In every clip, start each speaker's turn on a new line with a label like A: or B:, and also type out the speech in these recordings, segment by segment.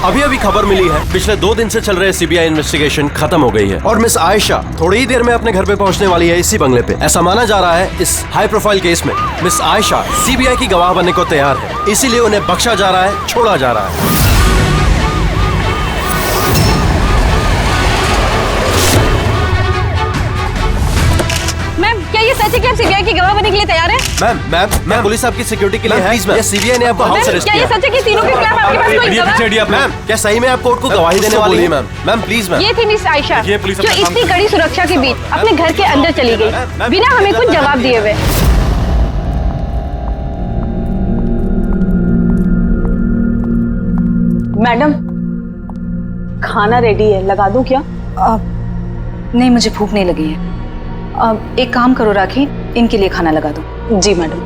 A: अभी अभी खबर मिली है, पिछले 2 दिन से चल रहे सीबीआई इन्वेस्टिगेशन खत्म हो गई है और मिस आयशा थोड़ी ही देर में अपने घर पे पहुंचने वाली है इसी बंगले पे। ऐसा माना जा रहा है इस हाई प्रोफाइल केस में मिस आयशा सीबीआई की गवाह बनने को तैयार है, इसीलिए उन्हें बख्शा जा रहा है, छोड़ा जा रहा है।
B: ये सच है कि आप सीबीआई की गवाह बनने के लिए तैयार हैं?
A: मैम पुलिस आपकी सिक्योरिटी के लिए है। प्लीज मैम, सीबीआई ने आपको हाउस अरेस्ट
B: किया। क्या ये सच है कि तीनों के खिलाफ आपके पास कोई गवाह?
A: मैम, क्या सही में आप कोर्ट को गवाही देने वाली है? Ma'am please ma'am.
B: ये थी मिस आयशा जो इतनी कड़ी सुरक्षा के बीच अपने घर के अंदर चली गई बिना हमें कुछ जवाब दिए हुए।
C: मैडम, खाना रेडी है, लगा दूं क्या?
D: नहीं, मुझे भूख नहीं लगी है। एक काम करो राखी, इनके लिए खाना लगा दो।
C: जी मैडम।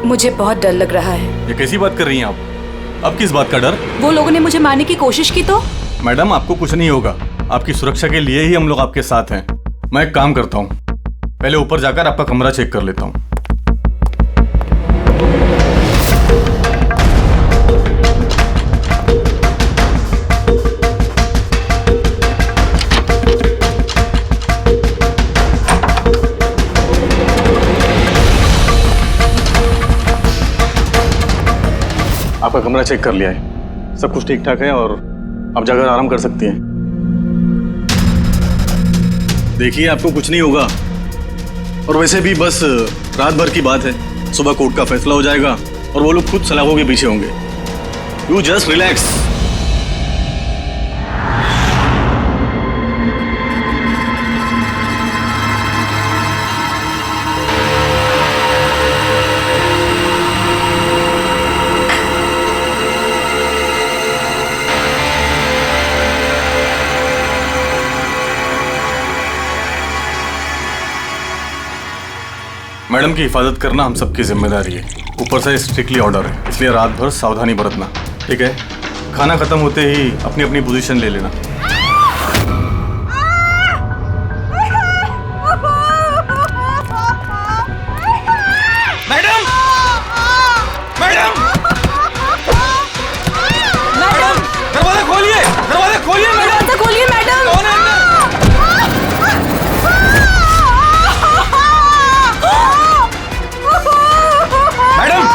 D: मुझे बहुत डर लग रहा है।
E: ये कैसी बात कर रही हैं आप? अब किस बात का डर?
D: वो लोगों ने मुझे मारने की कोशिश की तो?
E: मैडम, आपको कुछ नहीं होगा। आपकी सुरक्षा के लिए ही हम लोग आपके साथ हैं। मैं एक काम करता हूँ, पहले ऊपर जाकर आपका कमरा चेक कर लेता हूँ। आपका कमरा चेक कर लिया है, सब कुछ ठीक ठाक है और आप जाकर आराम कर सकती हैं। देखिए, आपको कुछ नहीं होगा और वैसे भी बस रात भर की बात है, सुबह कोर्ट का फैसला हो जाएगा और वो लोग खुद सलाखों के पीछे होंगे। You just relax. मैडम की हिफाजत करना हम सबकी जिम्मेदारी है। ऊपर से स्ट्रिक्टली ऑर्डर है, इसलिए रात भर सावधानी बरतना, ठीक है? खाना खत्म होते ही अपनी अपनी पोजीशन ले लेना।
A: मैडम, दरवाजा खोलिए, दरवाजा खोलिए मैडम,
D: दरवाजा खोलिए मैडम।
A: कौन है अंदर?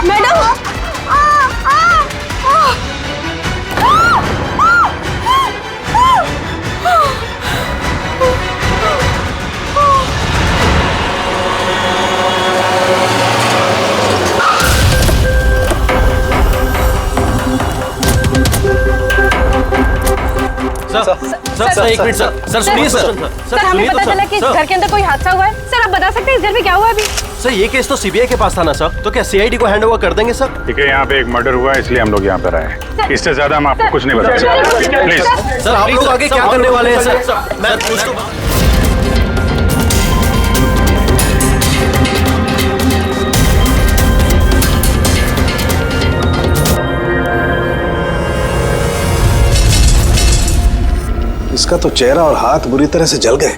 B: मैडम
A: सर एक मिनट सर सुनिए
B: सर हमें पता चला कि घर के अंदर कोई हादसा हुआ है। सर आप बता सकते हैं इस घर में क्या हुआ अभी?
A: सर ये केस तो सीबीआई के पास था ना सर, तो क्या सीआईडी को हैंड ओवर कर देंगे सर?
F: ठीक है, यहाँ पे एक मर्डर हुआ है इसलिए हम लोग यहाँ पर आए हैं। इससे ज्यादा हम आपको कुछ नहीं बता सकते। प्लीज
A: सर, आप लोग आगे क्या करने वाले हैं सर? मैं कुछ तो
G: इसका तो चेहरा और हाथ बुरी तरह से जल गए।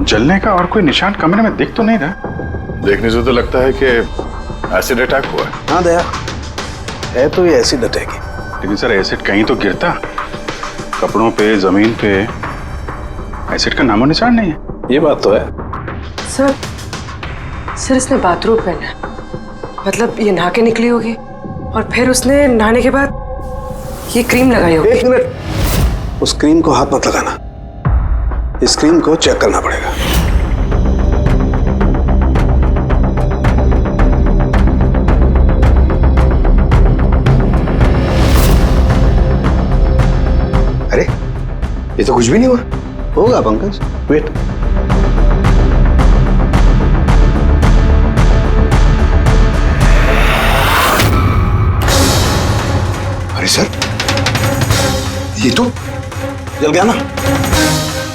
F: जलने का और कोई निशान कमरे में दिख तो नहीं रहा। देखने से तो लगता है कि एसिड अटैक हुआ है।
G: हाँ दया, है तो ये एसिड अटैक ही।
F: लेकिन सर, एसिड कहीं तो गिरता, कपड़ों पे, जमीन पे एसिड का नामो निशान नहीं है।
G: ये बात तो है।
C: सर इसने बाथरूम पहना है, मतलब ये नहा के निकली होगी और फिर उसने नहाने के बाद ये क्रीम लगाई होगी।
G: एक मिनट, उस क्रीम को हाथ मत लगाना, इस क्रीम को चेक करना पड़ेगा। अरे ये तो कुछ भी नहीं हुआ। होगा पंकज, वेट। अरे सर, ये तो जल गया ना।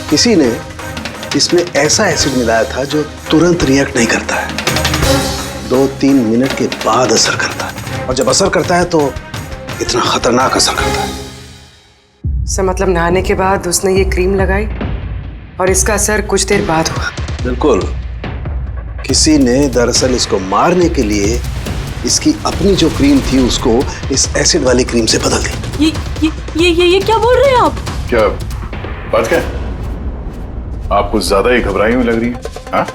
G: किसी ने इसमें ऐसा एसिड मिलाया था जो तुरंत रिएक्ट नहीं करता है, 2-3 मिनट के बाद असर करता है, और जब असर करता है तो इतना खतरनाक असर करता है।
C: सर मतलब नहाने के बाद उसने ये क्रीम लगाई और इसका असर कुछ देर बाद हुआ।
G: बिल्कुल, किसी ने दरअसल इसको मारने के लिए इसकी अपनी जो क्रीम थी उसको इस एसिड वाली क्रीम से बदल दी।
H: ये क्या बोल रहे हैं आप?
F: क्या बात क्या है? आप कुछ ज्यादा ही घबराई हुई लग रही है। हाँ,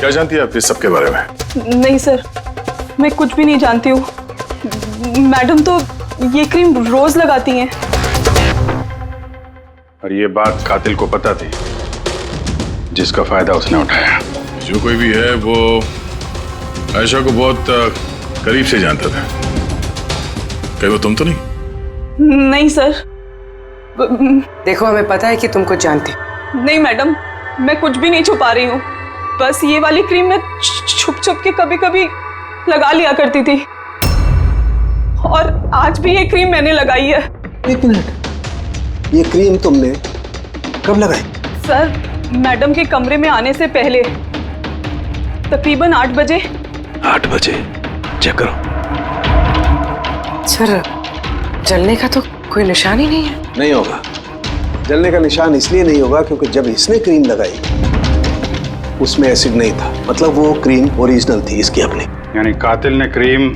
F: क्या जानती है आप इस सब के बारे में?
H: नहीं सर, मैं कुछ भी नहीं जानती हूँ। मैडम तो ये क्रीम रोज लगाती हैं।
F: और ये बात कातिल को पता थी, जिसका फायदा उसने उठाया। जो कोई भी है वो आयशा को बहुत करीब से जानता था। कहीं वो तुम तो नहीं?
H: नहीं सर।
C: देखो, हमें पता है कि तुम कुछ जानती।
H: नहीं मैडम, मैं कुछ भी नहीं छुपा रही हूँ। बस ये वाली क्रीम मैं छुप छुप के कभी कभी लगा लिया करती थी, और आज भी ये क्रीम मैंने लगाई है।
G: एक मिनट, ये क्रीम तुमने कब लगाई?
H: सर, मैडम के कमरे में आने से पहले तकरीबन 8 बजे।
G: 8 बजे? चेक करो।
C: सर, जलने का तो कोई निशान ही नहीं है।
G: नहीं होगा। जलने का निशान इसलिए नहीं होगा क्योंकि जब इसने क्रीम लगाई उसमें एसिड नहीं था, मतलब वो क्रीम ओरिजिनल थी, इसकी अपनी।
F: यानी कातिल ने क्रीम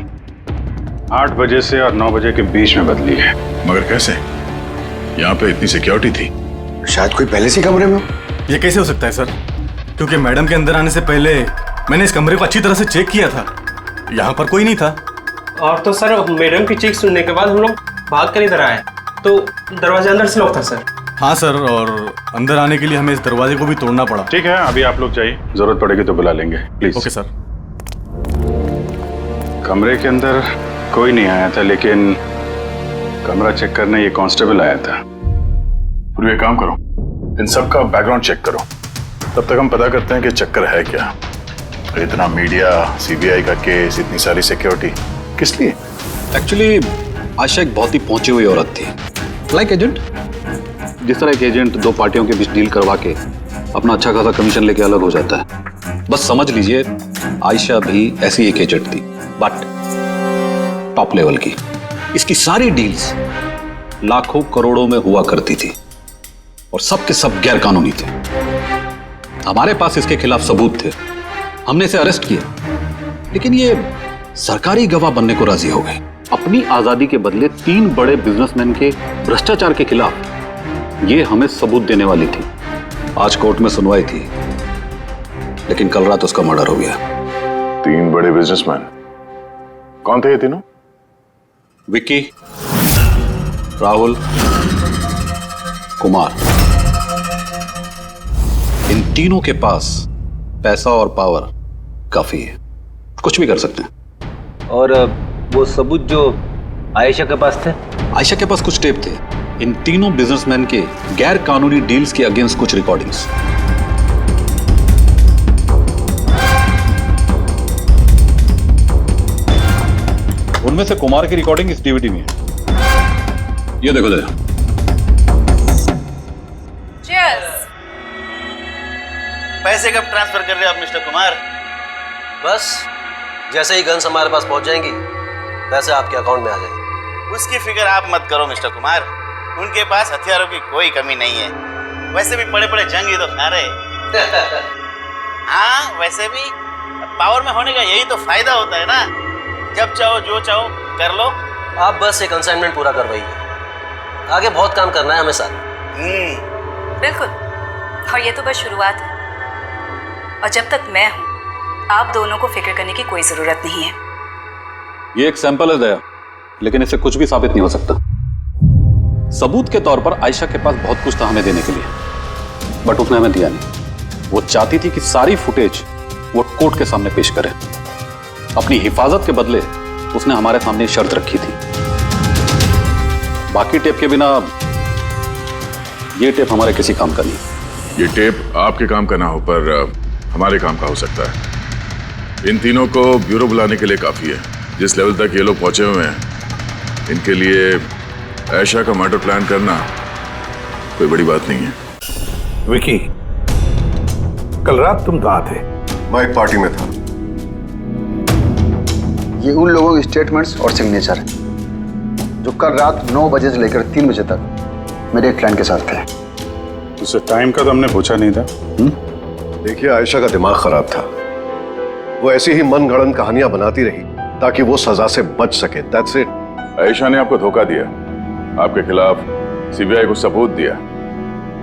F: 8 बजे से और 9 बजे के बीच में बदली है।
I: मगर कैसे? यहाँ पे इतनी सिक्योरिटी थी।
G: शायद कोई पहले से कमरे में हो।
E: ये कैसे हो सकता है सर? क्योंकि मैडम के अंदर आने से पहले मैंने इस कमरे को अच्छी तरह से चेक किया था। यहाँ पर कोई नहीं था।
J: और तो सर, मैडम की चीख सुनने के बाद हम लोग भाग कर इधर आए तो दरवाजा अंदर से लॉक था सर।
E: हाँ सर, और अंदर आने के लिए हमें इस दरवाजे को भी तोड़ना पड़ा।
F: ठीक है, अभी आप लोग जाइए, जरूरत पड़ेगी तो बुला लेंगे, प्लीज।
E: Okay sir.
F: कमरे के अंदर कोई नहीं आया था, लेकिन कमरा चेक करने ये कांस्टेबल आया था। और ये काम करो, इन सब का बैकग्राउंड चेक करो, तब तक हम पता करते हैं कि चक्कर है क्या। इतना मीडिया, सीबीआई का केस, इतनी सारी सिक्योरिटी किस लिए?
K: एक्चुअली आयशा एक बहुत ही पहुंची हुई औरत थी, लाइक एजेंट। जिस तरह एक एजेंट 2 पार्टियों के बीच डील करवा के अपना अच्छा खासा कमीशन लेके अलग हो जाता है, बस समझ लीजिए आयशा भी ऐसी एक एजेंट थी, बट टॉप लेवल की। इसकी सारी डील्स लाखों करोड़ों में हुआ करती थी और सब के सब गैर कानूनी थे। हमारे पास इसके खिलाफ सबूत थे, हमने इसे अरेस्ट किया, लेकिन ये सरकारी गवाह बनने को राजी हो गई। अपनी आजादी के बदले 3 बड़े बिजनेसमैन के भ्रष्टाचार के खिलाफ ये हमें सबूत देने वाली थी। आज कोर्ट में सुनवाई थी, लेकिन कल रात उसका मर्डर हो गया।
F: 3 बड़े बिजनेसमैन? कौन थे ये तीनों?
K: विक्की, राहुल, कुमार। इन तीनों के पास पैसा और पावर काफी है, कुछ भी कर सकते हैं।
J: और वो सबूत जो आयशा के पास थे?
K: आयशा के पास कुछ टेप थे, इन तीनों बिजनेसमैन के गैर कानूनी डील्स के अगेंस्ट कुछ रिकॉर्डिंग्स। उनमें से कुमार की रिकॉर्डिंग इस डीवीडी में है। ये देखो जरा।
A: पैसे कब ट्रांसफर कर रहे हैं आप मिस्टर कुमार? बस जैसे ही गन्स हमारे पास पहुंच जाएंगी पैसे आपके अकाउंट में आ जाएंगे।
L: उसकी फिक्र आप मत करो मिस्टर कुमार, उनके पास हथियारों की कोई कमी नहीं है। वैसे भी बड़े बड़े जंग ही तो खा रहे। हाँ, वैसे भी पावर में होने का यही तो फायदा होता है ना, जब चाहो जो चाहो कर लो।
A: आप बस एक असाइनमेंट पूरा करवाइए, आगे बहुत काम करना है हमें साथ।
D: बिल्कुल, और ये तो बस शुरुआत है, और जब तक मैं हूं आप दोनों को फिक्र करने की कोई जरूरत नहीं है।
K: ये एक सैंपल है दया, लेकिन इससे कुछ भी साबित नहीं हो सकता। सबूत के तौर पर आयशा के पास बहुत कुछ था हमें देने के लिए, बट उसने हमें दिया नहीं। वो चाहती थी कि सारी फुटेज वो कोर्ट के सामने पेश करे। अपनी हिफाजत के बदले उसने हमारे सामने शर्त रखी थी, बाकी टेप के बिना ये टेप हमारे किसी काम का नहीं।
I: ये टेप आपके काम का ना हो पर हमारे काम का हो सकता है। इन तीनों को ब्यूरो बुलाने के लिए काफी है। जिस लेवल तक ये लोग पहुंचे हुए हैं, इनके लिए आयशा का मर्डर प्लान करना कोई बड़ी बात नहीं है।
M: विकी, कल रात तुम कहाँ थे?
N: मैं एक पार्टी में था।
O: ये उन लोगों के स्टेटमेंट्स और सिग्नेचर हैं जो कल रात 9 बजे से लेकर 3 बजे तक मेरे एक क्लाइंट के साथ थे।
F: उससे टाइम का तो हमने पूछा नहीं था।
N: देखिए, आयशा का दिमाग खराब था। वो ऐसी ही मनगढ़ंत कहानियां बनाती रही
G: ताकि वो सजा से बच सके। That's it.
I: आयशा ने आपको धोखा दिया, आपके खिलाफ सीबीआई को सबूत दिया,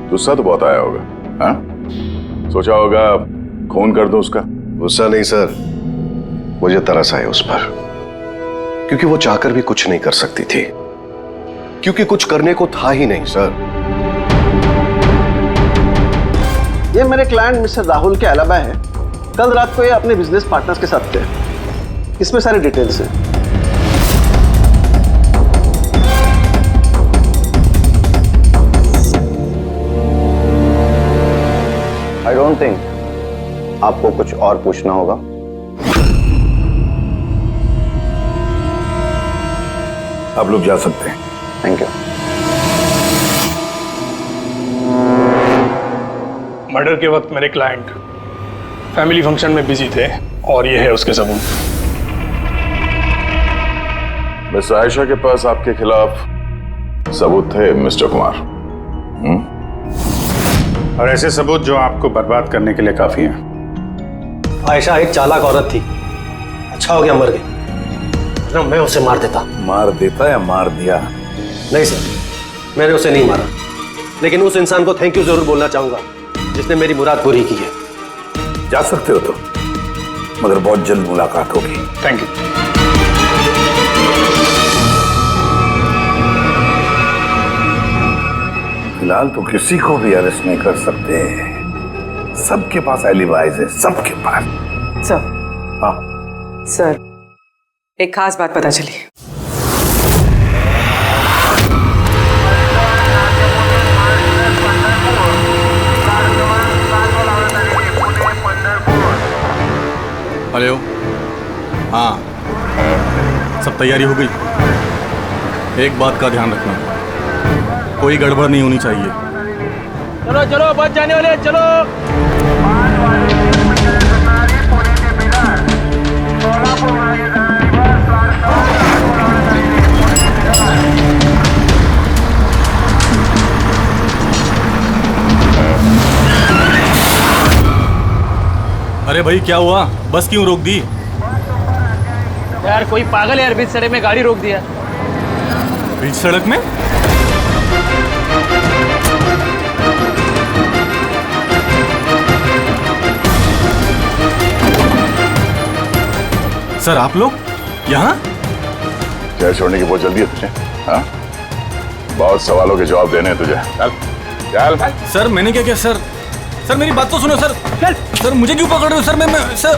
I: गुस्सा तो बहुत आया होगा, हाँ? सोचा होगा खून कर दो उसका।
G: गुस्सा नहीं सर, मुझे तरस आया उस पर, क्योंकि वो चाहकर भी कुछ नहीं कर सकती थी, क्योंकि कुछ करने को था ही नहीं सर।
O: ये मेरे क्लाइंट मिस्टर राहुल के अलावा है। कल रात को ये अपने बिजनेस पार्टनर्स के साथ थे। इसमें सारी डिटेल्स हैं। आई डोंट थिंक आपको कुछ और पूछना होगा।
M: आप लोग जा सकते हैं।
O: Thank you.
M: मर्डर के वक्त मेरे क्लाइंट फैमिली फंक्शन में बिजी थे और ये है उसके सबूत।
I: मिस आयशा के पास आपके खिलाफ सबूत थे मिस्टर कुमार,
F: और ऐसे सबूत जो आपको बर्बाद करने के लिए काफी हैं।
N: आयशा एक चालाक औरत थी, अच्छा हो गया मर गई, ना मैं उसे मार देता।
M: मार देता या मार दिया?
N: नहीं सर, मैंने उसे नहीं मारा, लेकिन उस इंसान को थैंक यू जरूर बोलना चाहूंगा जिसने मेरी मुराद पूरी की है।
M: जा सकते हो तो, मगर बहुत जल्द मुलाकात होगी।
F: Thank you.
M: फिलहाल तो किसी को भी अरेस्ट नहीं कर सकते, सबके पास एलिबाइज है, सबके पास।
C: सर।
M: हाँ
C: सर, एक खास बात पता चली।
E: हेलो, हाँ, सब तैयारी हो गई? एक बात का ध्यान रखना, कोई गड़बड़ नहीं होनी चाहिए।
J: चलो चलो, बच जाने वाले, चलो।
E: अरे भाई क्या हुआ, बस क्यों रोक दी?
J: यार कोई पागल है यार, बीच सड़क में गाड़ी रोक दिया।
E: बीच सड़क में? सर आप लोग यहाँ?
I: क्या छोड़ने की बहुत जल्दी है तुझे? हाँ? बहुत सवालों के जवाब देने हैं तुझे। चल चल।
E: सर मैंने क्या किया सर? सर मेरी बात तो सुनो सर। चल। सर मुझे क्यों पकड़ रहे हो सर? मैं सर,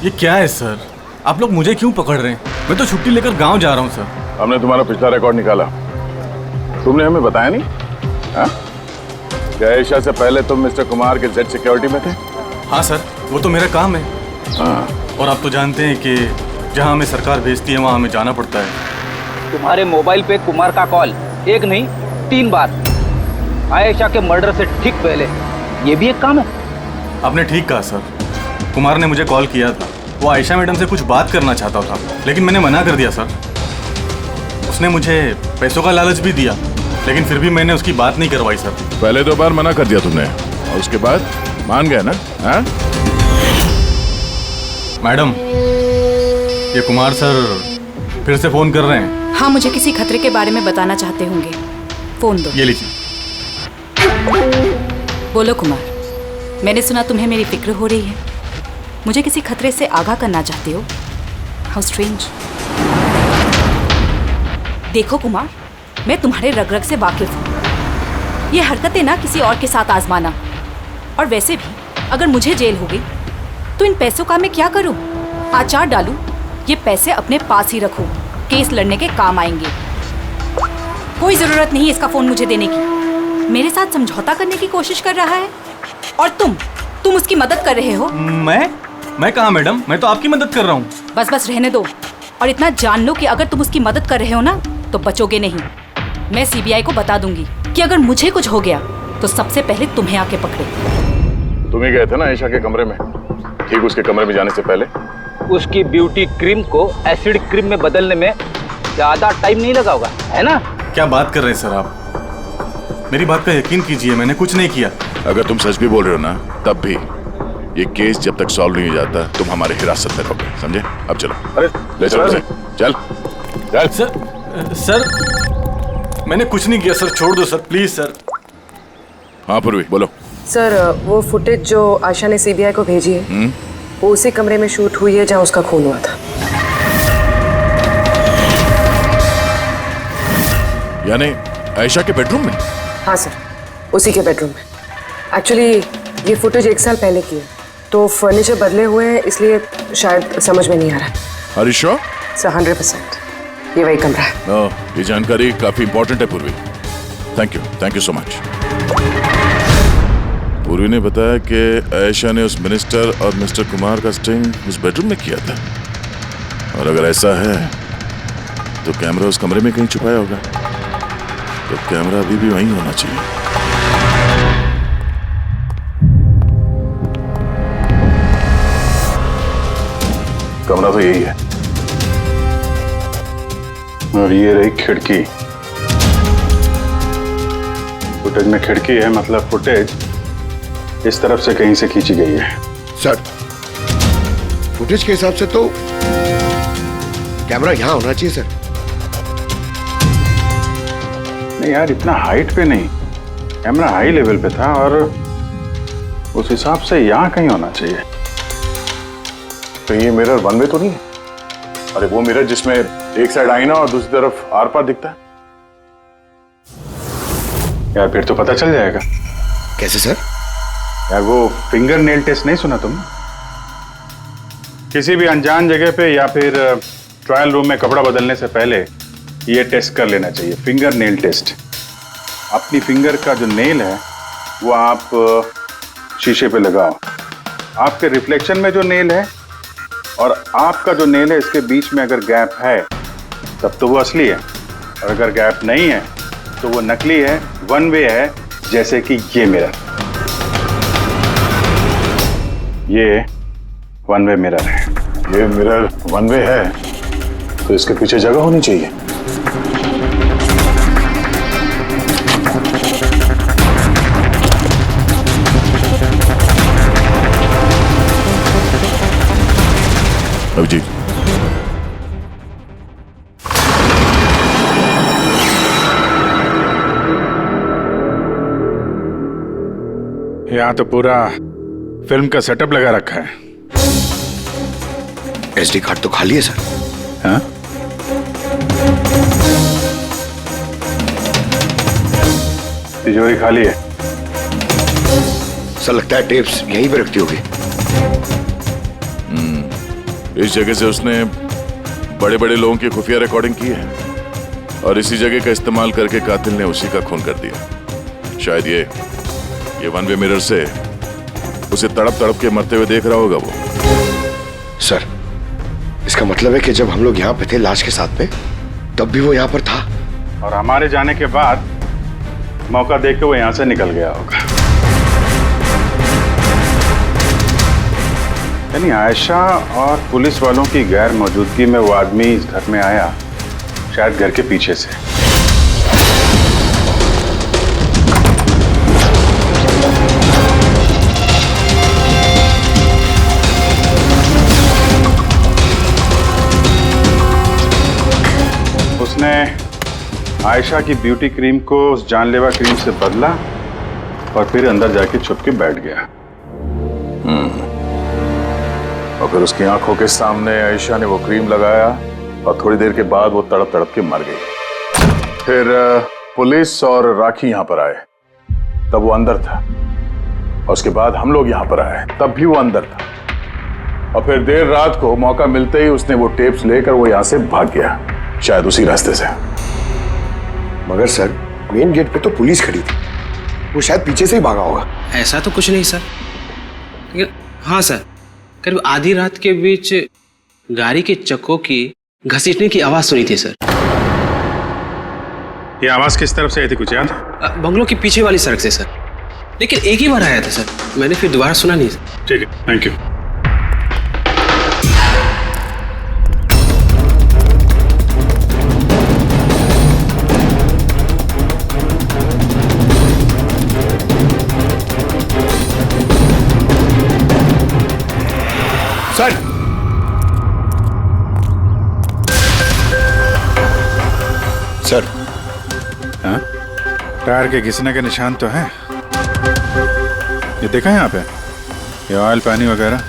E: ये क्या है सर? आप लोग मुझे क्यों पकड़ रहे हैं? मैं तो छुट्टी लेकर गांव जा रहा हूँ सर।
I: हमने तुम्हारा पिछला रिकॉर्ड निकाला, तुमने हमें बताया नहीं? हाँ? क्या आयशा से पहले तुम मिस्टर कुमार के जेड सिक्योरिटी में थे?
E: हाँ सर, वो तो मेरा काम है।
I: हाँ।
E: और आप तो जानते हैं कि जहाँ हमें सरकार भेजती है वहाँ हमें जाना पड़ता है।
J: तुम्हारे मोबाइल पे कुमार का कॉल एक नहीं 3 बार, आयशा के मर्डर से ठीक पहले, ये भी एक काम है।
E: आपने ठीक कहा सर, कुमार ने मुझे कॉल किया था, वो आयशा मैडम से कुछ बात करना चाहता था, लेकिन मैंने मना कर दिया सर। उसने मुझे पैसों का लालच भी दिया, लेकिन फिर भी मैंने उसकी बात नहीं करवाई सर।
I: पहले 2 बार मना कर दिया तुमने और उसके बाद मान गया ना? हाँ?
E: मैडम, ये कुमार सर फिर से फोन कर रहे हैं।
D: हाँ, मुझे किसी खतरे के बारे में बताना चाहते होंगे, फोन दो।
E: ये लीजिए।
D: बोलो कुमार, मैंने सुना तुम्हें मेरी फिक्र हो रही है, मुझे किसी खतरे से आगाह करना चाहते हो। How strange. देखो कुमार, मैं तुम्हारे रग रग से वाकिफ हूँ। ये हरकतें ना किसी और के साथ आजमाना, और वैसे भी अगर मुझे जेल हो गई तो इन पैसों का मैं क्या करूँ? आचार डालूं, ये पैसे अपने पास ही रखो, केस लड़ने के काम आएंगे। कोई जरूरत नहीं इसका फोन मुझे देने की। मेरे साथ समझौता करने की कोशिश कर रहा है और तुम उसकी मदद कर रहे हो।
E: मैं कहाँ मैडम, मैं तो आपकी मदद कर रहा हूँ।
D: बस रहने दो, और इतना जान लो कि अगर तुम उसकी मदद कर रहे हो ना तो बचोगे नहीं। मैं सीबीआई को बता दूंगी कि अगर मुझे कुछ हो गया तो सबसे पहले तुम्हें आके पकड़े।
I: तुम ही गए थे ना आयशा के कमरे में, ठीक उसके कमरे में जाने से पहले?
J: उसकी ब्यूटी क्रीम को एसिड क्रीम में बदलने में ज्यादा टाइम नहीं लगा होगा, है ना?
E: क्या बात कर रहे हैं सर आप? मेरी बात का यकीन कीजिए, मैंने कुछ नहीं किया।
I: अगर तुम सच भी बोल रहे हो ना, तब भी ये केस जब तक सॉल्व नहीं हो जाता तुम हमारे हिरासत में रहोगे, समझे? अब चलो, अरे ले चलो उसे, चल चल।
E: सर मैंने कुछ नहीं किया सर, छोड़ दो सर, प्लीज सर।
I: हाँ पूर्वी बोलो।
C: सर वो फुटेज जो आयशा ने सीबीआई को भेजी है वो उसी कमरे में शूट हुई है जहाँ उसका खून हुआ था।
I: यानी आयशा के बेडरूम में?
C: हाँ सर, उसी के बेडरूम में। एक्चुअली ये फुटेज 1 साल पहले की है, तो फर्नीचर बदले हुए हैं, इसलिए शायद समझ में नहीं आ रहा है।
I: Are you sure?
C: सर 100% ये वही कमरा है।
I: ये जानकारी काफी इंपॉर्टेंट है पूर्वी, थैंक यू सो मच। पूर्वी ने बताया कि आयशा ने उस मिनिस्टर और मिस्टर कुमार का स्टिंग उस बेडरूम में किया था, और अगर ऐसा है तो कैमरा उस कमरे में कहीं छुपाया होगा, तो कैमरा अभी भी वहीं होना चाहिए।
F: कमरा तो यही है, और ये रही खिड़की। फुटेज में खिड़की है, मतलब फुटेज इस तरफ से कहीं से खींची गई है।
M: सर फुटेज के हिसाब से तो कैमरा यहां होना चाहिए सर।
F: नहीं यार, इतना हाइट पे नहीं, कैमरा हाई लेवल पे था और उस हिसाब से यहाँ कहीं होना चाहिए।
I: तो ये मिरर वन वे तो नहीं है? अरे वो मिरर जिसमें एक साइड आईना और दूसरी तरफ आर पार दिखता है।
F: यार फिर तो पता चल जाएगा।
M: कैसे सर?
F: यार वो फिंगर नेल टेस्ट नहीं सुना तुमने? किसी भी अनजान जगह पे या फिर ट्रायल रूम में कपड़ा बदलने से पहले ये टेस्ट कर लेना चाहिए, फिंगर नेल टेस्ट। अपनी फिंगर का जो नेल है वो आप शीशे पे लगाओ, आपके रिफ्लेक्शन में जो नेल है और आपका जो नेल है इसके बीच में अगर गैप है तब तो वो असली है, और अगर गैप नहीं है तो वो नकली है, वन वे है, जैसे कि ये मिरर। ये वन वे मिरर है।
I: ये मिरर वन वे है तो इसके पीछे जगह होनी चाहिए। अभिजीत,
F: यहाँ तो पूरा फिल्म का सेटअप लगा रखा है।
M: एसडी कार्ड तो खाली है सर।
F: हाँ? तिजोरी खाली है।
M: सर लगता है टेप्स यहीं पे रखती होगी।
I: इस जगह से उसने बड़े बड़े लोगों की खुफिया रिकॉर्डिंग की है और इसी जगह का इस्तेमाल करके कातिल ने उसी का खून कर दिया। शायद ये वन वे मिरर से उसे तड़प तड़प के मरते हुए देख रहा होगा वो।
M: सर इसका मतलब है कि जब हम लोग यहाँ पे थे लाश के साथ में तब भी वो यहाँ पर था,
F: और हमारे जाने के बाद मौका देख के वो यहाँ से निकल गया होगा। यानी आयशा और पुलिस वालों की गैर मौजूदगी में वो आदमी इस घर में आया, शायद घर के पीछे से। उसने आयशा की ब्यूटी क्रीम को उस जानलेवा क्रीम से बदला और फिर अंदर जाके छुप के बैठ गया।
I: और फिर उसकी आंखों के सामने आयशा ने वो क्रीम लगाया और थोड़ी देर के बाद वो तड़प तड़प के मर गई। फिर पुलिस और राखी यहाँ पर आए, तब वो अंदर था, और उसके बाद हम लोग यहाँ पर आए, तब भी वो अंदर था, और फिर देर रात को मौका मिलते ही उसने वो टेप्स लेकर वो यहाँ से भाग गया, शायद उसी रास्ते से।
M: मगर सर मेन गेट पे तो पुलिस खड़ी थी, वो शायद पीछे से ही भागा होगा।
P: ऐसा तो कुछ नहीं सर, लेकिन हाँ सर करीब आधी रात के बीच गाड़ी के चक्कों की घसीटने की आवाज सुनी थी सर।
F: ये आवाज किस तरफ से आई थी, कुछ याद?
P: बंगलों के पीछे वाली सड़क से सर, लेकिन एक ही बार आया था सर, मैंने फिर दोबारा सुना नहीं सर।
F: ठीक है, थैंक यू।
M: सर।
F: हाँ? टायर के घिसने के निशान तो हैं। ये देखा है यहाँ पे, ये ऑयल पानी वगैरह।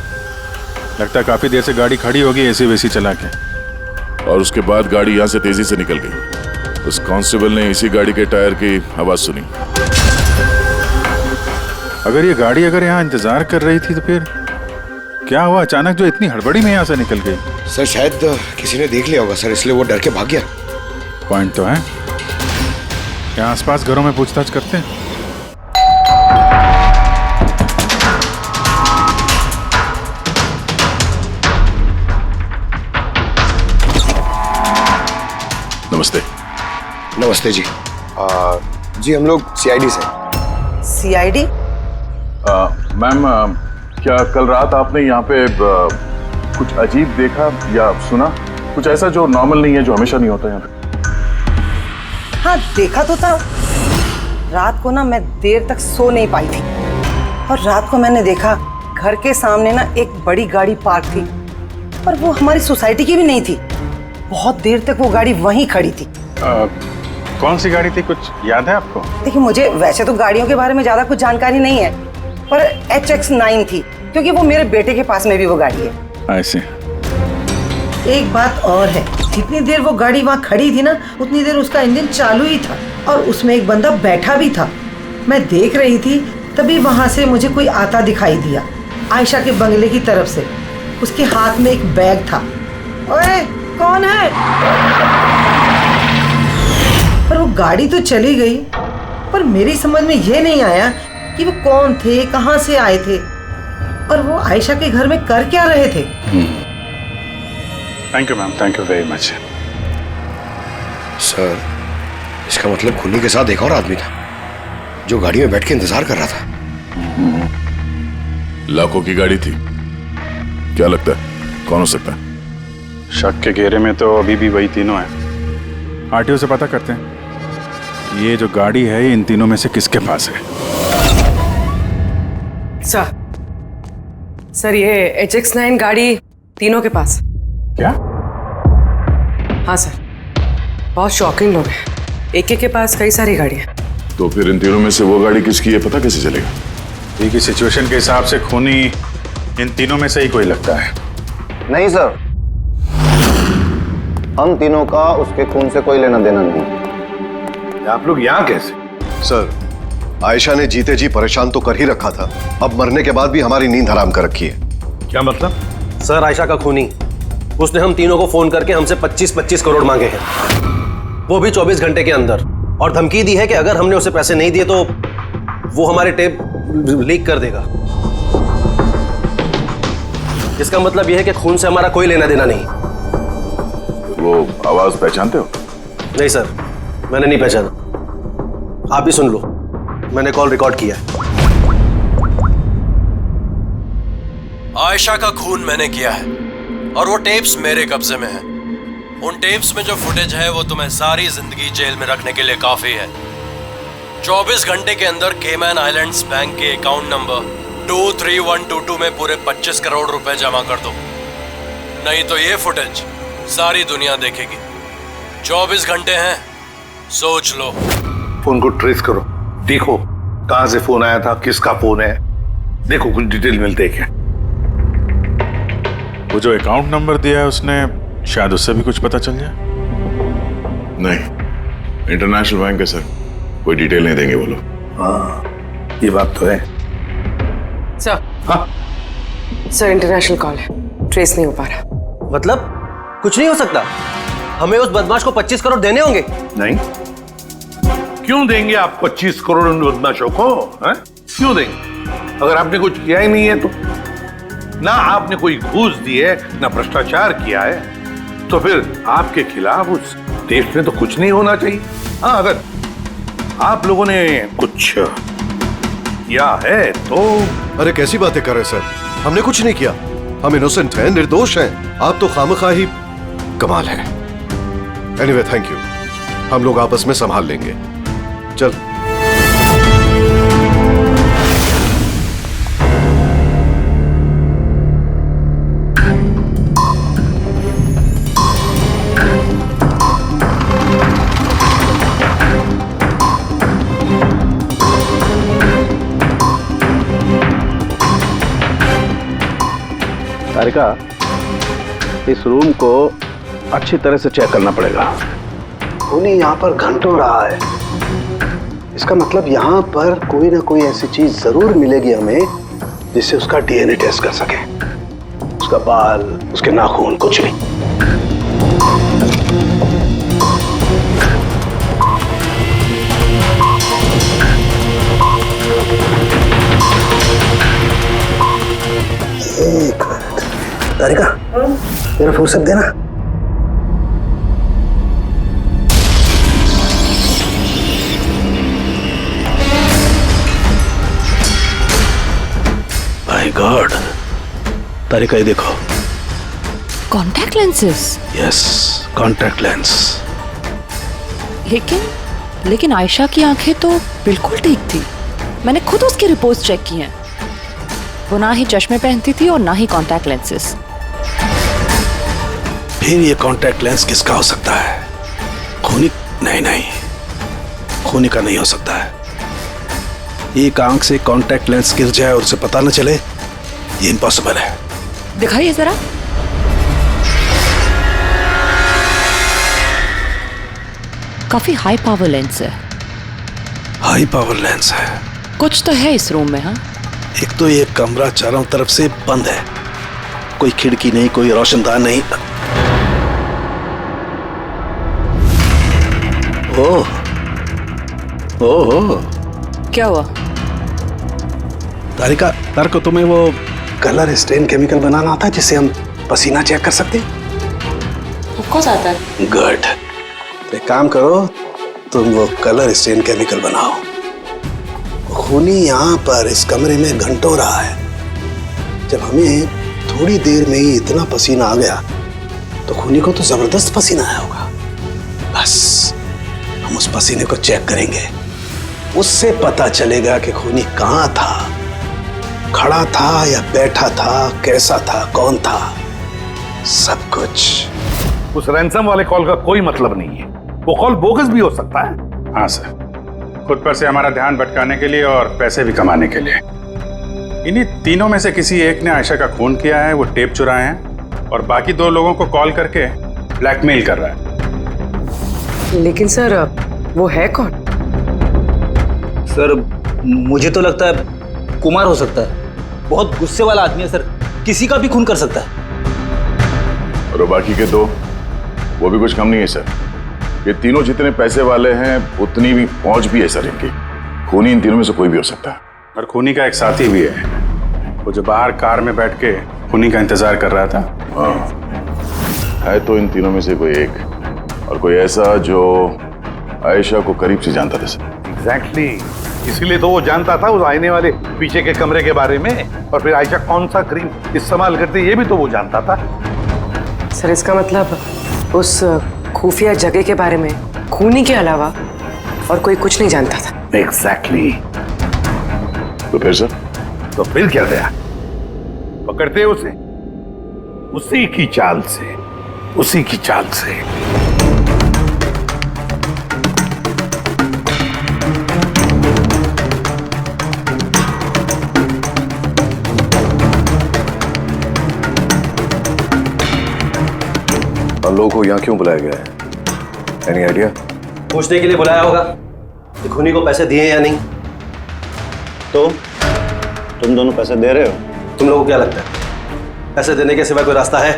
F: लगता है काफी देर से गाड़ी खड़ी होगी एसी वेसी चला के।
I: और उसके बाद गाड़ी यहाँ से तेजी से निकल गई। उस कांस्टेबल ने इसी गाड़ी के टायर की आवाज सुनी।
F: अगर ये गाड़ी यहाँ इंतजार कर रही थी तो फिर क्या हुआ अचानक जो इतनी हड़बड़ी में यहाँ से निकल गई?
M: सर शायद किसी ने देख लिया होगा सर, इसलिए वो डर के भाग गया।
F: पॉइंट तो है। यहाँ आसपास घरों में पूछताछ करते हैं।
I: नमस्ते।
M: नमस्ते जी। जी हम लोग सीआईडी से।
C: सीआईडी?
I: मैम, क्या कल रात आपने यहाँ पे कुछ अजीब देखा या सुना? कुछ ऐसा जो नॉर्मल नहीं है, जो हमेशा नहीं होता यहाँ पे?
Q: हाँ देखा तो था। रात को ना मैं देर तक सो नहीं पाई थी और रात को मैंने देखा घर के सामने ना एक बड़ी गाड़ी पार्क थी, पर वो हमारी सोसाइटी की भी नहीं थी। बहुत देर तक वो गाड़ी वहीं खड़ी थी।
F: कौन सी गाड़ी थी, कुछ याद है आपको?
Q: देखिए मुझे वैसे तो गाड़ियों के बारे में ज्यादा कुछ जानकारी नहीं है, पर HX9 थी, क्योंकि वो मेरे बेटे के पास में भी वो गाड़ी है।
F: ऐसे।
Q: एक बात और है, जितनी देर वो गाड़ी वहाँ खड़ी थी ना, उतनी देर उसका इंजन चालू ही था और उसमें एक बंदा बैठा भी था। मैं देख रही थी, तभी वहाँ से मुझे कोई आता दिखाई दिया, आयशा के बंगले की तरफ से। उसके हाथ में एक बैग था। ओए कौन है? पर वो गाड़ी तो चली गई, पर मेरी समझ में ये नहीं आया कि वो कौन थे, कहाँ से आए थे और वो आयशा के घर में कर क्या रहे थे।
F: Thank you ma'am, thank you very much.
M: Sir इसका मतलब खुन्नी के साथ एक और आदमी था जो गाड़ी में बैठ के इंतजार कर रहा था।
I: लाखों की गाड़ी थी। क्या लगता है कौन हो सकता है?
F: शक के घेरे में तो अभी भी वही तीनों हैं। आरटीओ से पता करते हैं ये जो गाड़ी है ये इन तीनों में से किसके पास है।
C: सर ये HX9 गाड़ी तीनों के पास।
F: क्या?
C: हाँ सर, बहुत शॉकिंग लोग हैं। एक के पास कई सारी गाड़ियाँ।
I: तो फिर इन तीनों में से वो गाड़ी किसकी है पता कैसे चलेगा?
F: ठीक है, सिचुएशन के हिसाब से खूनी इन तीनों में से ही कोई लगता है।
O: नहीं सर, हम तीनों का उसके खून से कोई लेना देना नहीं।
M: आप लोग यहाँ कैसे? सर आयशा ने जीते जी परेशान तो कर ही रखा था, अब मरने के बाद भी हमारी नींद हराम कर रखी है।
N: क्या मतलब? सर आयशा का खूनी, उसने हम तीनों को फोन करके हमसे 25-25 करोड़ मांगे हैं, वो भी 24 घंटे के अंदर, और धमकी दी है कि अगर हमने उसे पैसे नहीं दिए तो वो हमारे टेप लीक कर देगा। इसका मतलब यह है कि खून से हमारा कोई लेना देना नहीं।
I: वो आवाज पहचानते हो?
N: नहीं सर, मैंने नहीं पहचाना। आप ही सुन लो, मैंने कॉल रिकॉर्ड किया है। आयशा का खून मैंने किया है और वो टेप्स मेरे कब्जे में है। उन टेप्स में जो फुटेज है वो तुम्हें सारी जिंदगी जेल में रखने के लिए काफी है। 24 घंटे के अंदर केमैन आइलैंड्स बैंक के अकाउंट नंबर 23122 में पूरे 25 करोड़ रुपए जमा कर दो, नहीं तो ये फुटेज सारी दुनिया देखेगी। 24 घंटे हैं, सोच लो।
M: फोन को ट्रेस करो, देखो कहां से फोन आया था, किसका फोन है, देखो कुछ डिटेल मिलते हैं क्या।
F: वो जो अकाउंट नंबर दिया है उसने, शायद उससे भी कुछ पता चल जाए।
I: नहीं, इंटरनेशनल बैंक है सर, कोई डिटेल नहीं देंगे वो लोग।
M: हाँ ये बात तो है।
C: सर
M: हाँ
C: सर, इंटरनेशनल कॉल है, ट्रेस नहीं हो पा रहा।
N: मतलब कुछ नहीं हो सकता? हमें उस बदमाश को 25 करोड़ देने होंगे?
M: नहीं, क्यों देंगे आप 25 करोड़ उन बदमाशों को? क्यों देंगे? अगर आपने कुछ किया ही नहीं है तो, ना आपने कोई घूस दी है, ना भ्रष्टाचार किया है, तो फिर आपके खिलाफ उस देश में तो कुछ नहीं होना चाहिए। हाँ, अगर आप लोगों ने कुछ किया है तो।
G: अरे कैसी बातें कर रहे सर, हमने कुछ नहीं किया, हम इनोसेंट हैं, निर्दोष हैं। आप तो खामखा ही कमाल है। एनीवे थैंक यू, हम लोग आपस में संभाल लेंगे। चल। तारिका, इस रूम को अच्छी तरह से चेक करना पड़ेगा। खूनी यहाँ पर घंटों रहा है। इसका मतलब यहाँ पर कोई ना कोई ऐसी चीज जरूर मिलेगी हमें जिससे उसका डीएनए टेस्ट कर सके। उसका बाल, उसके नाखून, कुछ भी। एक मिनट तारिका, मेरा फुर्सत देना। माय गॉड तारिका, ये देखो।
D: Contact lenses?
G: Yes, contact lens.
D: लेकिन आयशा की आंखें तो बिल्कुल ठीक थी। मैंने खुद उसकी रिपोर्ट्स चेक की हैं। वो ना ही चश्मे पहनती थी और ना ही कॉन्टैक्ट लेंसेज।
G: फिर ये कॉन्टैक्ट लेंस किसका हो सकता है? खूनी? नहीं, खूनी का नहीं हो सकता है। एक आंख से कॉन्टैक्ट लेंस गिर जाए और उसे पता न चले, ये इम्पॉसिबल है।
D: दिखाइए जरा। काफी हाई पावर लेंस है।
G: हाई पावर लेंस है?
D: कुछ तो है इस रूम में। हाँ,
G: एक तो ये कमरा चारों तरफ से बंद है, कोई खिड़की नहीं, कोई रोशनदान नहीं। ओह,
D: क्या हुआ?
G: तारिका, को तुम्हें वो कलर स्टेन केमिकल बनाना आता है जिससे हम पसीना चेक कर सकते हैं?
D: ऑफ कोर्स आता है।
G: गुड। तो एक काम करो, तुम वो कलर स्टेन केमिकल बनाओ। खूनी यहाँ पर इस कमरे में घंटों रहा है। जब हमें थोड़ी देर में ही इतना पसीना आ गया तो खूनी को तो जबरदस्त पसीना आया होगा। बस हम उस पसीने को चेक करेंगे, उससे पता चलेगा कि खूनी कहाँ था, खड़ा था या बैठा था, कैसा था, कौन था, सब कुछ।
M: उस रैंसम वाले कॉल का कोई मतलब नहीं है। वो कॉल बोगस भी हो सकता है।
F: हाँ सर, खुद पर से हमारा ध्यान भटकाने के लिए और पैसे भी कमाने के लिए। इन्हीं तीनों में से किसी एक ने आयशा का खून किया है, वो टेप चुराए हैं और बाकी 2 लोगों को कॉल करके ब्लैकमेल कर रहा है।
C: लेकिन सर, वो है कौन?
J: सर, मुझे तो लगता है कुमार हो सकता है। बहुत गुस्से वाला आदमी है सर, किसी का भी खून कर सकता है।
I: और बाकी के 2, वो भी कुछ कम नहीं है सर। ये तीनों जितने पैसे वाले हैं उतनी भी पहुंच भी है सर इनकी। खूनी इन तीनों में से कोई भी हो सकता है।
F: और खूनी का एक साथी भी है, वो जो बाहर कार में बैठ के खूनी का इंतजार कर रहा था।
I: हाँ, है तो इन तीनों में से कोई एक, और कोई ऐसा जो आयशा को करीब से जानता था सर।
M: एग्जैक्टली, इसीलिए तो वो जानता था उस आईने वाले पीछे के कमरे के बारे में, और फिर आयशा कौन सा क्रीम इस्तेमाल करती ये भी तो वो जानता था।
C: सर, इसका मतलब उस खुफिया जगह के बारे में खूनी के अलावा और कोई कुछ नहीं जानता था।
M: एग्जैक्टली।
I: तो फिर सर?
M: तो फिर क्या गया? पकड़ते उसे, उसी की चाल से, उसी की चाल से।
R: हम लोगों को यहाँ क्यों बुलाया गया है? Any idea?
A: पूछने के लिए बुलाया होगा कि खूनी को पैसे दिए या नहीं।
R: तो तुम दोनों पैसे दे रहे हो?
A: तुम लोगों को क्या लगता है पैसे देने के सिवा कोई रास्ता है?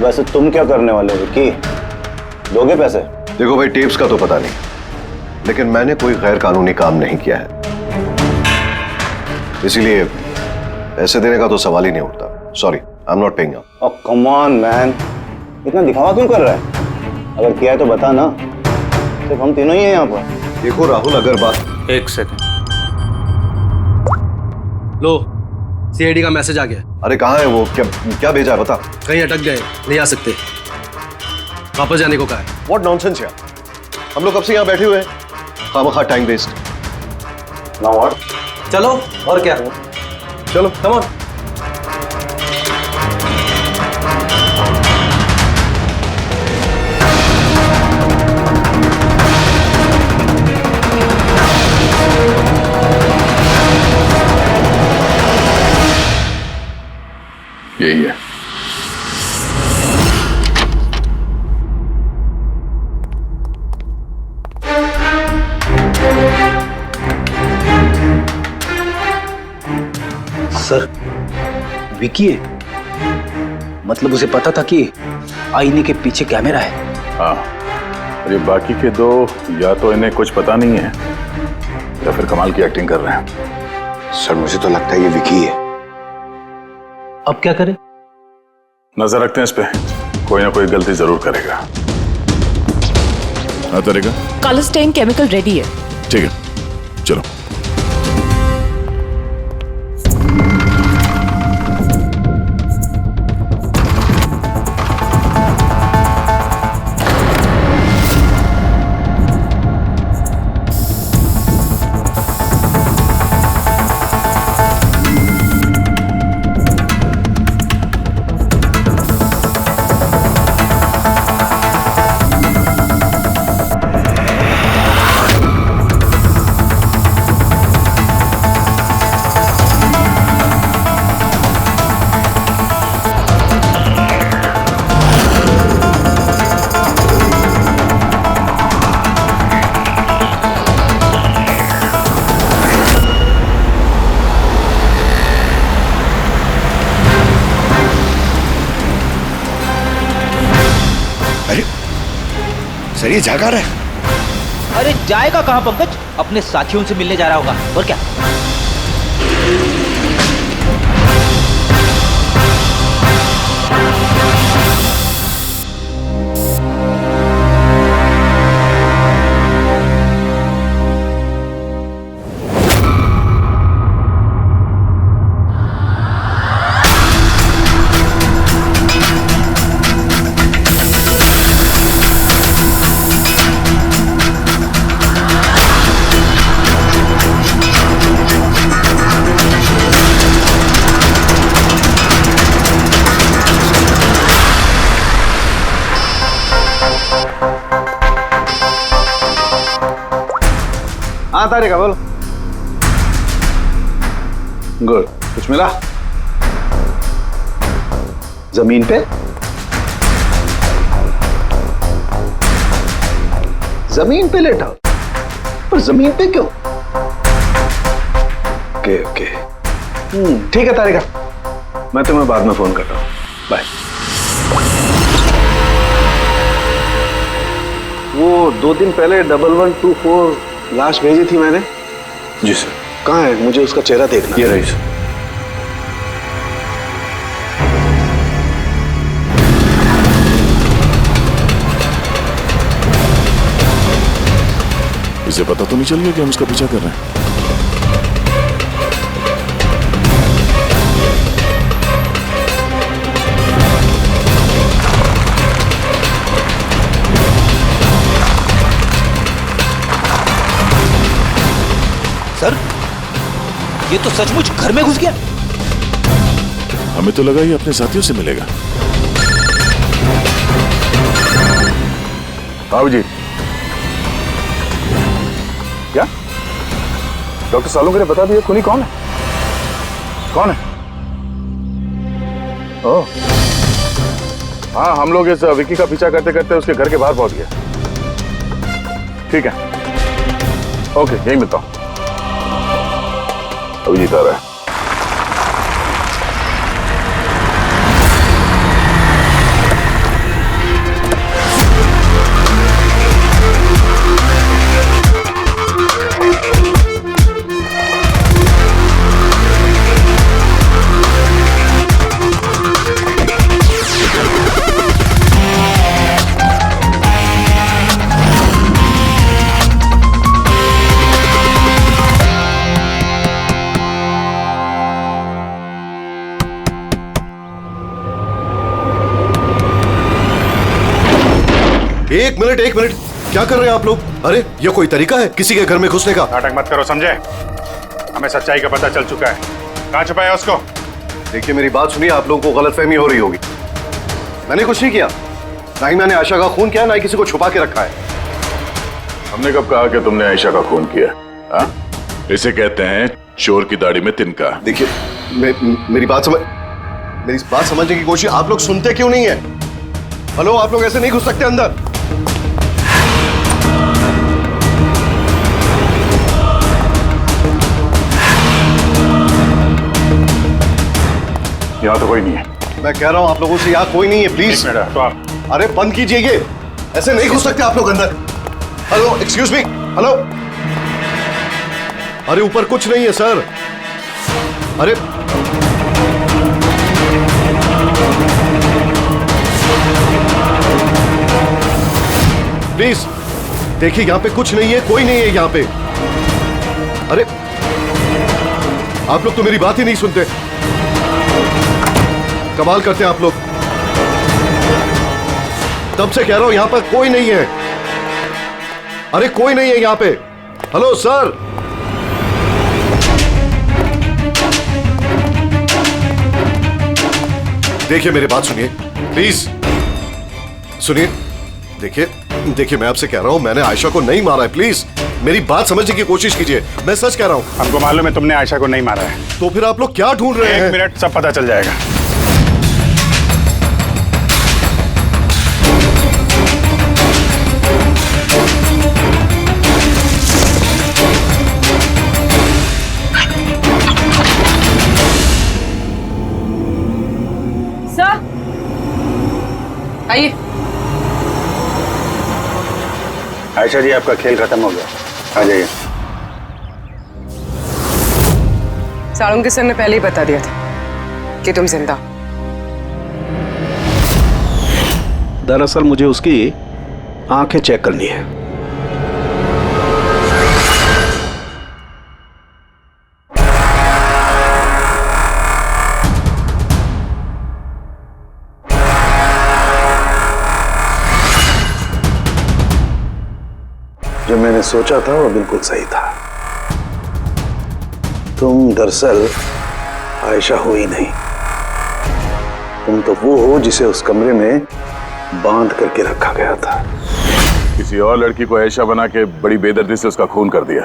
R: वैसे तुम क्या करने वाले हो कि दोगे पैसे? देखो भाई, टेप्स का तो पता नहीं, लेकिन मैंने कोई गैर कानूनी काम नहीं किया है, इसीलिए पैसे देने का तो सवाल ही नहीं उठता। Sorry, I am not paying. Oh come on man, इतना दिखावा क्यों कर रहा है? अगर किया है तो बता ना, सिर्फ हम तीनों ही हैं यहाँ पर। देखो राहुल, अगर बात।
A: एक सेकंड, लो सीआईडी का मैसेज आ गया।
R: अरे कहाँ है वो? क्या भेजा है बता।
A: कहीं अटक गए, नहीं आ सकते, वापस जाने को कहा है।
R: व्हाट नॉनसेंस यार, हम लोग कब से यहाँ बैठे हुए हैं, खामखा टाइम वेस्ट। Now what?
A: चलो, और क्या,
R: चलो
A: कम ऑन।
F: यही है।
J: सर, विकी है? मतलब उसे पता था कि आईने के पीछे कैमरा है?
F: हाँ, और ये बाकी के दो या तो इन्हें कुछ पता नहीं है या फिर कमाल की एक्टिंग कर रहे हैं।
O: सर मुझे तो लगता है ये विकी है।
J: अब क्या करें?
F: नजर रखते हैं इस पे, कोई ना कोई गलती जरूर करेगा। हाँ तरीका,
D: कलर स्टेन केमिकल रेडी है।
F: ठीक है, चलो।
O: सर ये जागा रहा है।
J: अरे जाएगा कहाँ पंकज? अपने साथियों से मिलने जा रहा होगा, और क्या?
O: हाँ तारिका बोलो। गुड, कुछ मिला? जमीन पे? जमीन पे लेटा? पर जमीन पे क्यों? ओके ओके, ठीक है तारिका, मैं तुम्हें बाद में फोन करता हूँ। बाय। वो 2 दिन पहले 1124 लाश भेजी थी मैंने।
F: जी सर।
O: कहाँ है? मुझे उसका चेहरा देखना।
F: ये रही सर। इसे पता तो नहीं चल गया कि हम उसका पीछा कर रहे हैं?
J: सर, ये तो सचमुच घर में घुस गया।
I: हमें तो लगा ये अपने साथियों से मिलेगा। हाँ जी। क्या डॉक्टर सालों ने बता दिया खूनी कौन है? कौन है? ओह, हाँ, हम लोग इस विकी का पीछा करते करते उसके घर के बाहर पहुंच गए। ठीक है, ओके, यही मिलता हूं। अभिजीत आ रहा है।
A: एक मिनट, क्या कर रहे हैं आप लोग? अरे ये कोई तरीका है किसी के घर में घुसने का?
F: नाटक मत करो, समझे? हमें सच्चाई का पता चल चुका है। कहाँ छुपाया उसको?
A: देखिए मेरी बात सुनिए, आप लोगों को गलतफहमी हो रही होगी। मैंने कुछ नहीं किया, ना ही मैंने आयशा का खून किया, ना ही किसी को छुपा के रखा है।
I: हमने कब कहा कि तुमने आयशा का खून किया? हाँ? इसे कहते हैं चोर की दाढ़ी में तिनका।
A: देखिए मेरी
R: मेरी बात समझने की कोशिश, आप लोग सुनते क्यों नहीं है? हेलो, आप लोग ऐसे नहीं घुस सकते अंदर।
F: यहाँ तो कोई नहीं है।
R: मैं कह रहा हूँ आप लोगों से, यहाँ कोई नहीं है, प्लीज।
F: तो आप
R: अरे बंद कीजिए ये, ऐसे नहीं घुस सकते आप लोग अंदर। Hello, excuse me, hello. अरे ऊपर कुछ नहीं है सर। अरे प्लीज देखिए, यहाँ पे कुछ नहीं है, कोई नहीं है यहाँ पे। अरे आप लोग तो मेरी बात ही नहीं सुनते, कमाल करते हैं आप लोग। तब से कह रहा हूं यहां पर कोई नहीं है। अरे कोई नहीं है यहां पे। Hello sir. देखिए मेरी बात सुनिए प्लीज, सुनिए। देखिए मैं आपसे कह रहा हूं, मैंने आयशा को नहीं मारा है, प्लीज मेरी बात समझने की कोशिश कीजिए। मैं सच कह रहा हूं।
F: हमको मालूम है तुमने आयशा को नहीं मारा है।
R: तो फिर आप लोग क्या ढूंढ रहे हैं?
F: 1 मिनट, सब पता चल जाएगा।
C: सर आइए।
F: आयशा जी, आपका खेल खत्म हो गया, आ जाइए।
C: साळुंके सर ने पहले ही बता दिया था कि तुम जिंदा।
G: दरअसल मुझे उसकी आंखें चेक करनी है। जो मैंने सोचा था वो बिल्कुल सही था। तुम दरअसल आयशा हो ही नहीं, तुम तो वो हो जिसे उस कमरे में बांध करके रखा गया था।
I: किसी और लड़की को आयशा बना के बड़ी बेदर्दी से उसका खून कर दिया।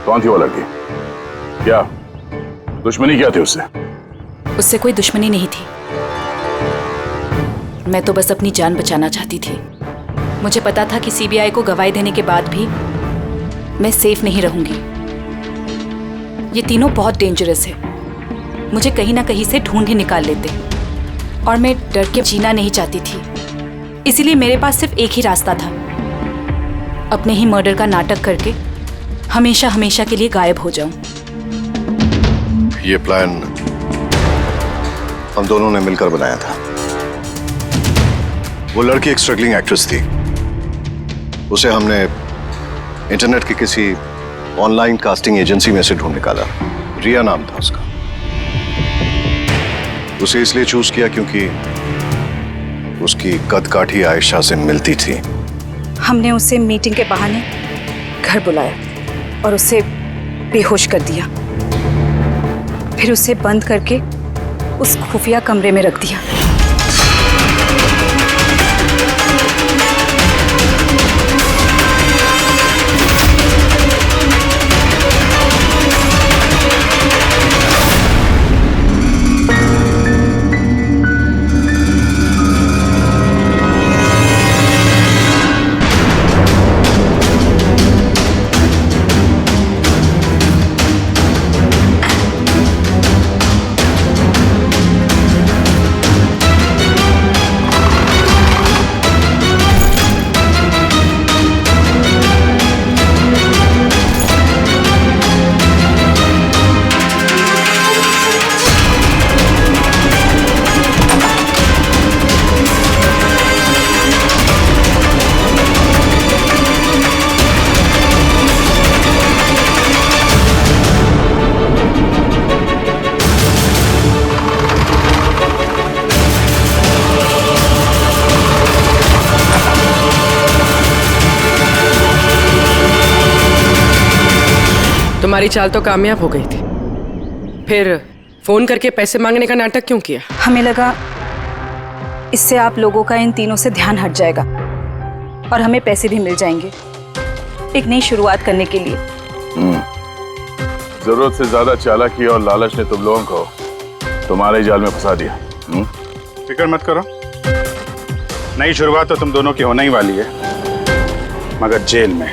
I: कौन थी वो लड़की? क्या दुश्मनी क्या थी उससे?
D: उससे कोई दुश्मनी नहीं थी। मैं तो बस अपनी जान बचाना चाहती थी। मुझे पता था कि सीबीआई को गवाही देने के बाद भी मैं सेफ नहीं रहूंगी। ये तीनों बहुत डेंजरस है, मुझे कहीं ना कहीं से ढूंढ ही निकाल लेते और मैं डर के जीना नहीं चाहती थी। इसीलिए मेरे पास सिर्फ एक ही रास्ता था, अपने ही मर्डर का नाटक करके हमेशा हमेशा के लिए गायब हो जाऊं।
R: ये प्लान हम दोनों ने मिलकर बनाया था। वो लड़की एक स्ट्रगलिंग एक्ट्रेस थी, उसे हमने इंटरनेट की किसी ऑनलाइन कास्टिंग एजेंसी में से ढूंढ निकाला। रिया नाम था उसका। उसे इसलिए चूज किया क्योंकि उसकी कद-काठी आयशा से मिलती थी।
D: हमने उसे मीटिंग के बहाने घर बुलाया और उसे बेहोश कर दिया, फिर उसे बंद करके उस खुफिया कमरे में रख दिया।
C: तुम्हारी चाल तो कामयाब हो गई थी, फिर फोन करके पैसे मांगने का नाटक क्यों किया?
D: हमें लगा इससे आप लोगों का इन तीनों से ध्यान हट जाएगा और हमें पैसे भी मिल जाएंगे एक नई शुरुआत करने के लिए।
I: जरूरत से ज्यादा चालाकी और लालच ने तुम लोगों को
F: तुम्हारे जाल में फंसा दिया। फिक्र मत करो, नई शुरुआत तो तुम दोनों की होने ही वाली है, मगर जेल में।